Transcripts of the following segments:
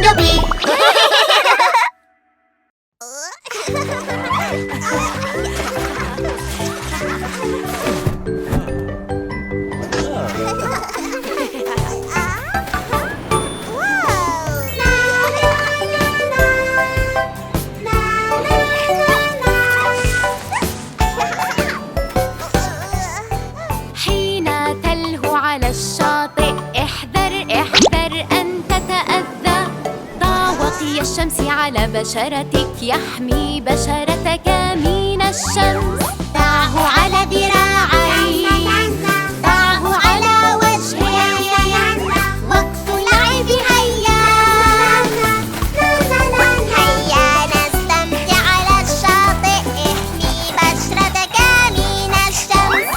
to be. حين تلهو على الشاطئ احذر احذر أن تتأذى. ضع وقي الشمس على بشرتك يحمي بشرتك من الشمس. ضعه على ذراعيك، ضعه على وجهك. وقت اللعب هيا. هيا نستمتع على الشاطئ. احمي بشرتك من الشمس.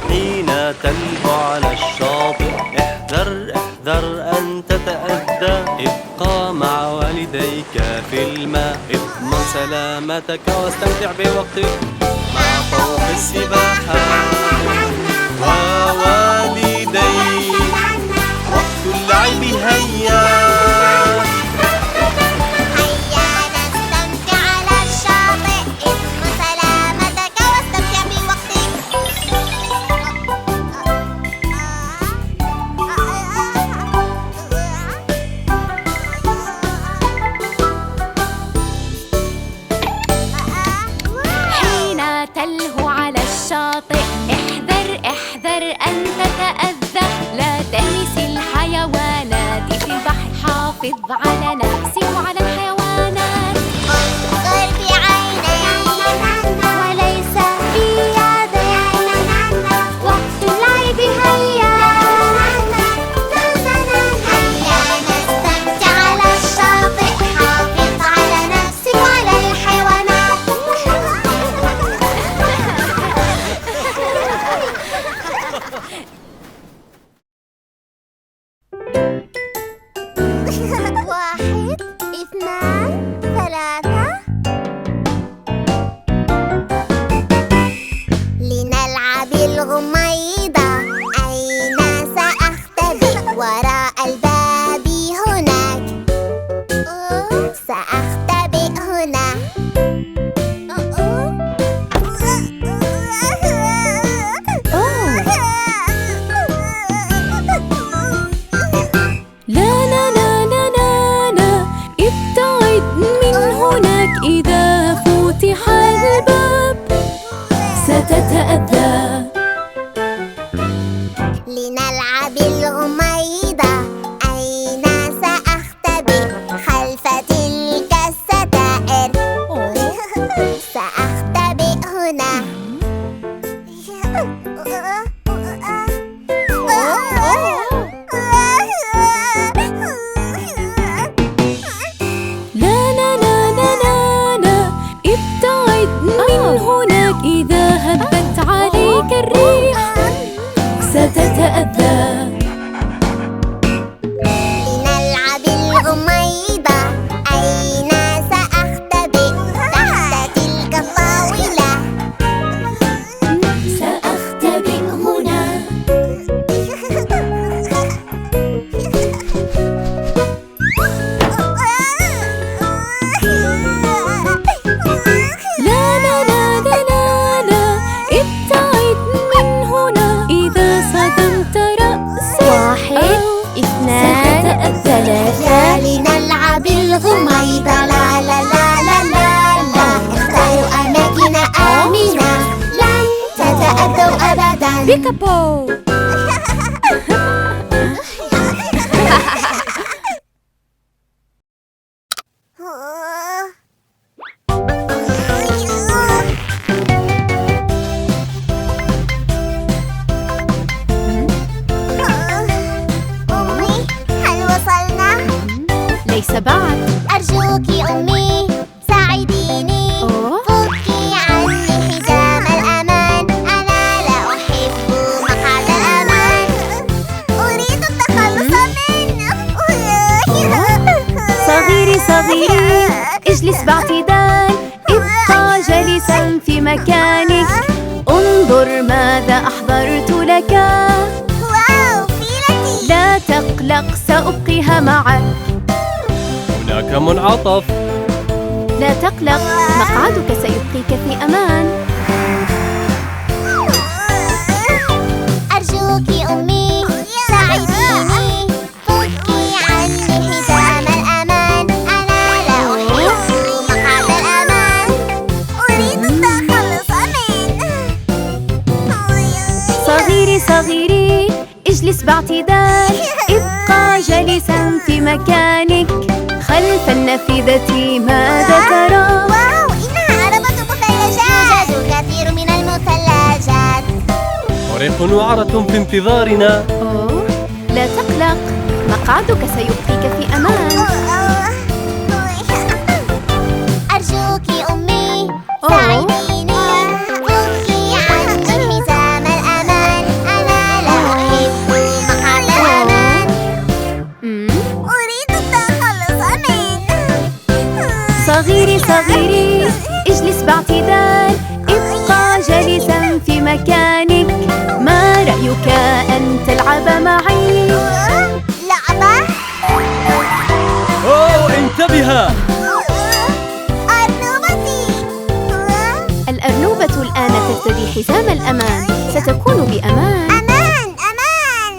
حين تلهو على الشاطئ احذر احذر أن تتأذى. ابقى مع والديك في الماء. اضمن سلامتك واستمتع بوقتك مع طوق السباحة ووالديك. وقت اللعب هيا. هيا نستمتع على الشاطئ. اضمن سلامتك واستمتع بوقتك. حين تلهو على الشاطئ احذر احذر أن تتأذى. لا تلمس الحيوانات في البحر. حافظ على نفسك وعلى الحيوانات. انظر بعينيك وليس بيديك. وقت اللعب هيا. هيا نستمتع على الشاطئ. حافظ على نفسك وعلى الحيوانات. واحد، اثنان، ثلاثة. لنلعب الغميضة. أين سأختبئ؟ وراء الباب هناك. سأختبئ هنا. لا لا لا لا لا لا ابتعد من هناك. إذا فتح الباب ستتأذى. لنلعب الغميضة. أين سأختبئ؟ خلف تلك الستائر. سأختبئ هنا. لا لا لا لا لا لا ابتعد من هناك. إذا هبت عليك الريح ستتأذى. لنلعب الغميضة. أين سأختبئ؟ تحت تلك الطاولة. سأختبئ هنا. لا لا لا لا لا لا ابتعد من هنا. إذا صدمت رأسك واحد، اثنان، ثلاثة. لنلعب الغميضة. لا لا لا لا لا لا. اختاروا أماكن آمنة. لن تتأذوا أبدا. بيكابو. أمي، هل وصلنا؟ ليس بعد. أرجوك أمي ساعديني. فكي عني حزام الأمان. أنا لا أحب مقعد الأمان. أريد التخلص منه. صغيري صغيري اجلس باعتدال. مكانك. انظر ماذا أحضرت لك. واو، فيلتي! لا تقلق سأبقيها معك. هناك منعطف. لا تقلق مقعدك سيبقيك في أمان. أرجوك أمي ساعديني، فكي عني حزام الأمان. أنا لا أحب مقعد الأمان، أريد التخلص منه. صغيري صغيري اجلس باعتدال. ابقى جالسا في مكانك. خلف النافذة ماذا ترى؟ واو، إنها عربة مثلجات. يوجد كثير من المثلجات. فريق وعرة في انتظارنا. أوه، لا تقلق مقعدك سيبقيك في أمان. أرجوك أمي ساعديني، فكي عني حزام الأمان. أنا لا أحب مقعد الأمان، أريد التخلص منه. صغيري صغيري اجلس باعتدال. ابقى جالسا في مكانك. ما رأيك أن تلعب معي؟ لعبة؟ أوه، انتبه! أرنوبتي! الأرنوبة الآن ترتدي حزام الأمان. ستكون بأمان. أمان أمان.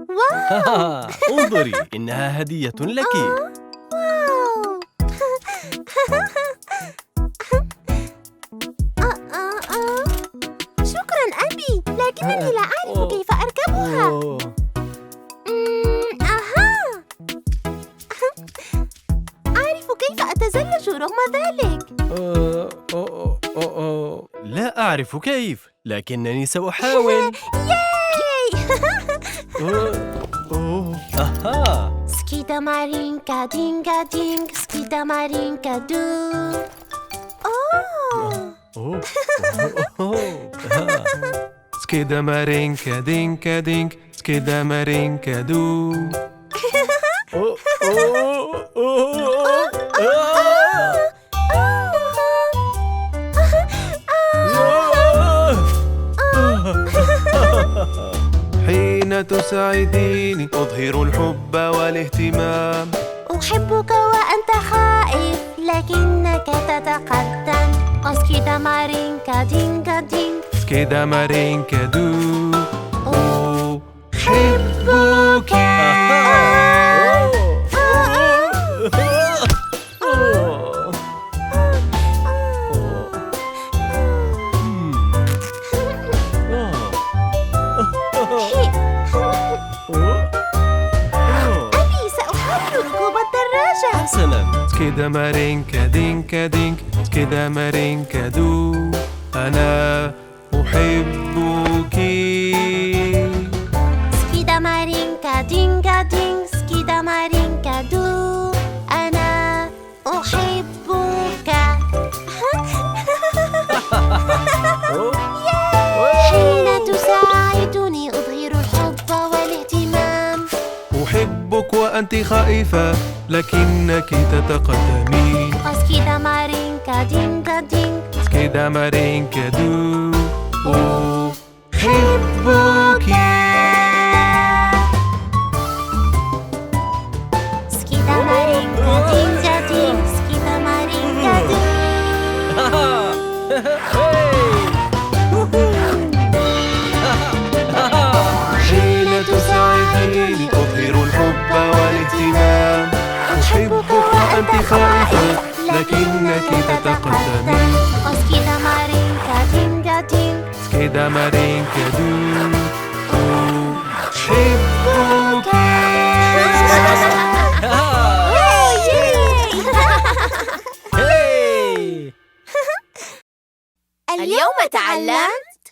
واو. انظري، إنها هدية لك. شكرا أبي، لكنني لا أعرف كيف أركبها. أعرف كيف أتزلج رغم ذلك. لا أعرف كيف، لكنني سأحاول. أها. سكيدا مارينكا دينكا دينك، سكيدا مارينكا دو. سكيدا مارينكا دينكا دينك، سكيدا مارينكا دو. حين تساعديني أظهر الحب والاهتمام. أحبك وأنت خائف، لكنك تتقدم. سكيدا مارينكا دينكا دينك، سكيدا مارينكا دو. أحبك. أبي، سأحاول ركوب الدراجة. حسناً. سكيدا مارينكا دينكا دينك، سكيدا مارينكا دو. أنا أحبك. سكيدا مارينكا دينكا دينك، سكيدا مارينكا دو. أنا أحبك. حين تساعدني أظهر الحب والاهتمام. أحبك وأنت خائفة، لكنك تتقدمين. سكيدا مارينكا دينكا دينك، سكيدا مارينكا دو. أحبك. سكيدا مارينكا دينكا دينك، سكيدا مارينكا دو. حين تساعديني أظهر الحب والاهتمام. أحبك وأنت خائفة، لكنك تتقدمين. سكيدا مارينكا دينكا دينك. سكيدا مارينكا دو. أحبك. اليوم تعلمت.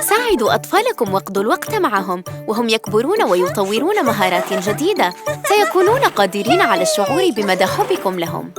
ساعدوا أطفالكم واقضوا الوقت معهم وهم يكبرون ويطورون مهارات جديدة. سيكونون قادرين على الشعور بمدى حبكم لهم.